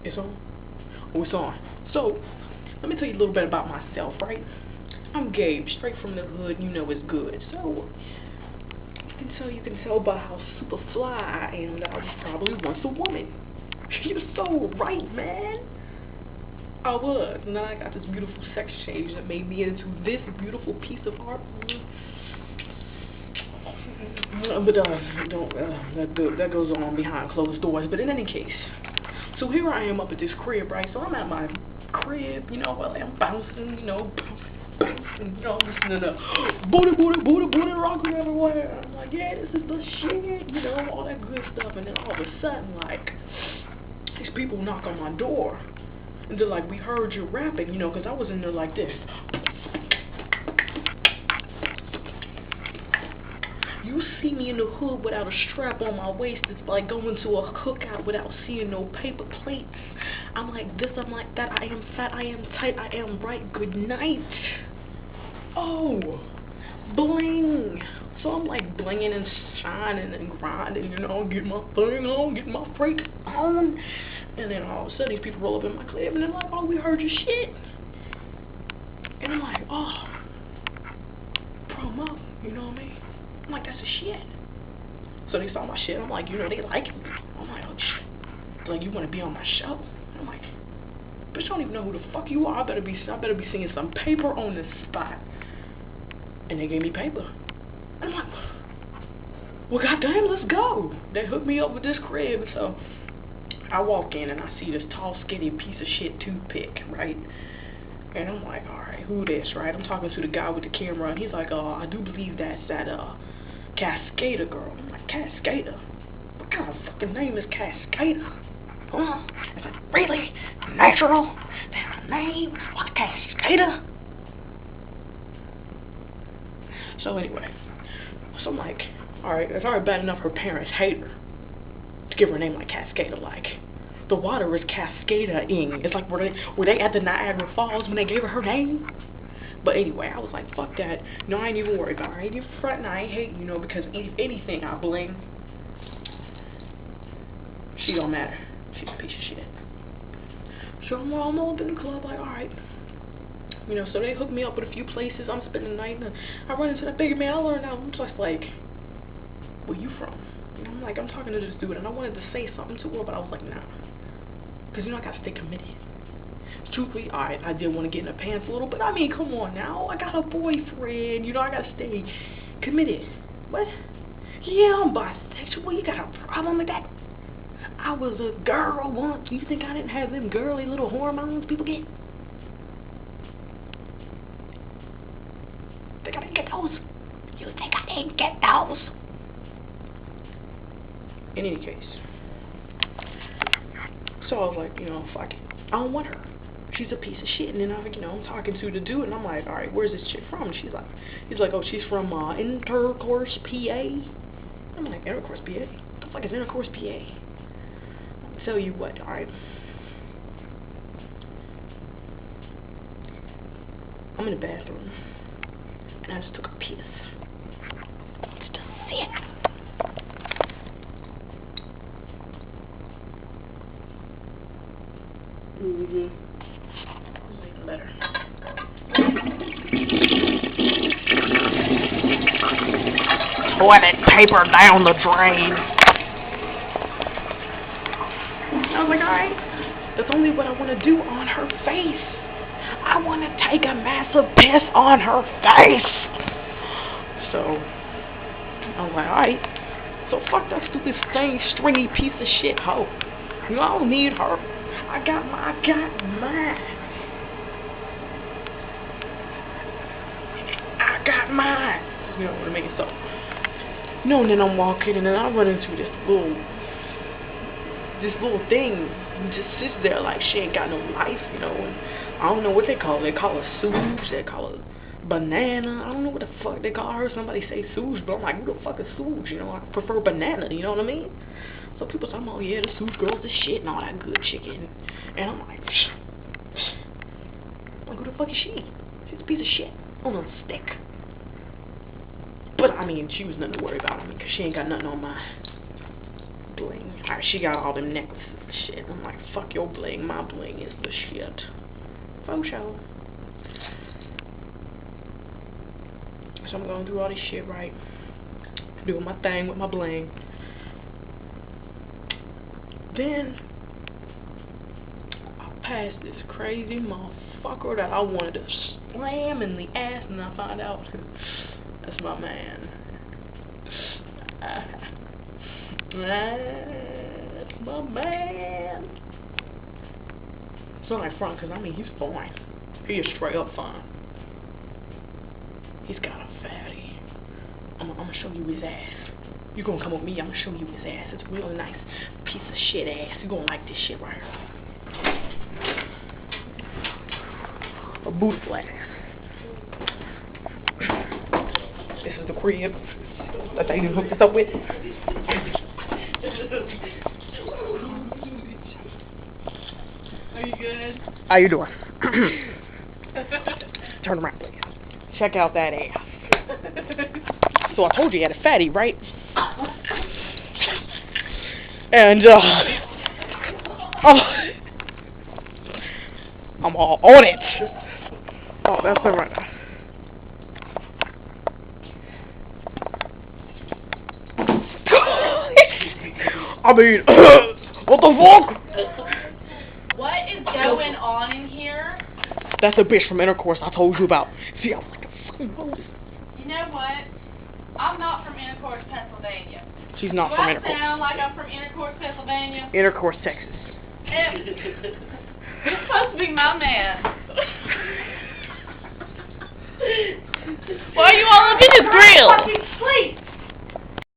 It's on? Oh, it's on. So, let me tell you a little bit about myself, right? I'm Gabe, straight from the hood, you know it's good. So, you can tell by how super fly I am that I was probably once a woman. You're so right, man. I was. And then I got this beautiful sex change that made me into this beautiful piece of art. But that goes on behind closed doors. But in any case, so here I am up at this crib, right? So I'm at my crib, you know, while I'm bouncing, you know, bouncing, you know, listening to booty rocking everywhere. I'm like, yeah, this is the shit, you know, all that good stuff. And then all of a sudden, like, these people knock on my door. And they're like, we heard you rapping, you know, because I was in there like this. You see me in the hood without a strap on my waist. It's like going to a cookout without seeing no paper plates. I'm like this, I'm like that. I am fat, I am tight, I am bright. Good night. Oh, bling. So I'm like blinging and shining and grinding, you know, get my thing on, get my freak on. And then all of a sudden these people roll up in my crib and they're like, oh, we heard your shit. And I'm like, oh, promo, you know what I mean? I'm like, that's the shit. So they saw my shit. I'm like, you know, they like me. I'm like, oh shit. They're like, you want to be on my show? I'm like, bitch, I don't even know who the fuck you are. I better be seeing some paper on this spot. And they gave me paper. I'm like, well, goddamn, let's go. They hooked me up with this crib. So I walk in and I see this tall, skinny piece of shit toothpick, right? And I'm like, alright, who this, right? I'm talking to the guy with the camera, and he's like, I do believe that's that, Cascader girl. I'm like, Cascader? What kind of fucking name is Cascader? Huh? Is it really natural? There's a name? What, Cascader? So anyway, so I'm like, alright, it's already bad enough her parents hate her to give her a name like Cascader, like. The water is cascading. It's like were they at the Niagara Falls when they gave her name? But anyway, I was like, fuck that. No, I ain't even worried about her. I ain't even frontin', I ain't hating, you know, because if anything I blame, she don't matter. She's a piece of shit. So I'm all up in the club, like, alright. You know, so they hooked me up with a few places. I'm spending the night, and I run into that big man. I learned out. I'm just like, where you from? You know, I'm like, I'm talking to this dude, and I wanted to say something to her, but I was like, nah. Because, you know, I got to stay committed. Truthfully, alright, I did want to get in her pants a little, but I mean, come on now. I got a boyfriend. You know, I got to stay committed. What? Yeah, I'm bisexual. You got a problem with that? I was a girl once. You think I didn't have them girly little hormones people get? Think I didn't get those? You think I didn't get those? In any case. So I was like, you know, fuck it. I don't want her. She's a piece of shit. And then I'm talking to the dude, and I'm like, all right, where's this chick from? He's like, oh, she's from Intercourse, PA. I'm like, Intercourse, PA? What the fuck is Intercourse, PA? I'll tell you what, all right. I'm in the bathroom, and I just took a piss. Just to see it. Even better. Pour that paper down the drain. I was like, alright, that's only what I want to do on her face. I want to take a massive piss on her face. So, I was like, alright. So fuck that stupid stained stringy piece of shit hoe. You know, I don't need her. I got mine. I got mine. You know what I mean? So, you know, and then I'm walking, and then I run into this little thing. Just sits there like she ain't got no life, you know. And I don't know what they call it. They call her Suge. They call her Banana. I don't know what the fuck they call her. Somebody say Suge, but I'm like, who the fuck is Suge? You know, I prefer Banana. You know what I mean? So people talking about, yeah, the Suge girl's the shit and all that good chicken. And I'm like, who the fuck is she? She's a piece of shit on a stick. But I mean, she was nothing to worry about. I mean, cause she ain't got nothing on my bling. Alright, she got all them necklaces and shit. I'm like, fuck your bling, my bling is the shit. For sure. So I'm going through all this shit, right? Doing my thing with my bling. Then I passed this crazy motherfucker that I wanted to slam in the ass, and I find out that's my man. That's my man. It's not like front, because I mean, he's fine. He is straight up fine. He's got a fatty. I'm gonna show you his ass. You gonna come with me, I'm gonna show you his ass. It's a real nice piece of shit ass. You gonna like this shit right here. A beautiful ass. This is the crib that they hooked us up with. Are you good? How you doing? Turn around, please. Check out that ass. So I told you had a fatty, right? And I'm all on it. Oh, that's the right. I mean, what the fuck? What is going on in here? That's a bitch from Intercourse I told you about. See, I'm like a fucking Moses. You know what? I'm not from Intercourse, Pennsylvania. She's not from Intercourse. Do I sound like I'm from Intercourse, Pennsylvania? Intercourse, Texas. You're supposed to be my man. Why are you all up in his grill? Fucking sleep.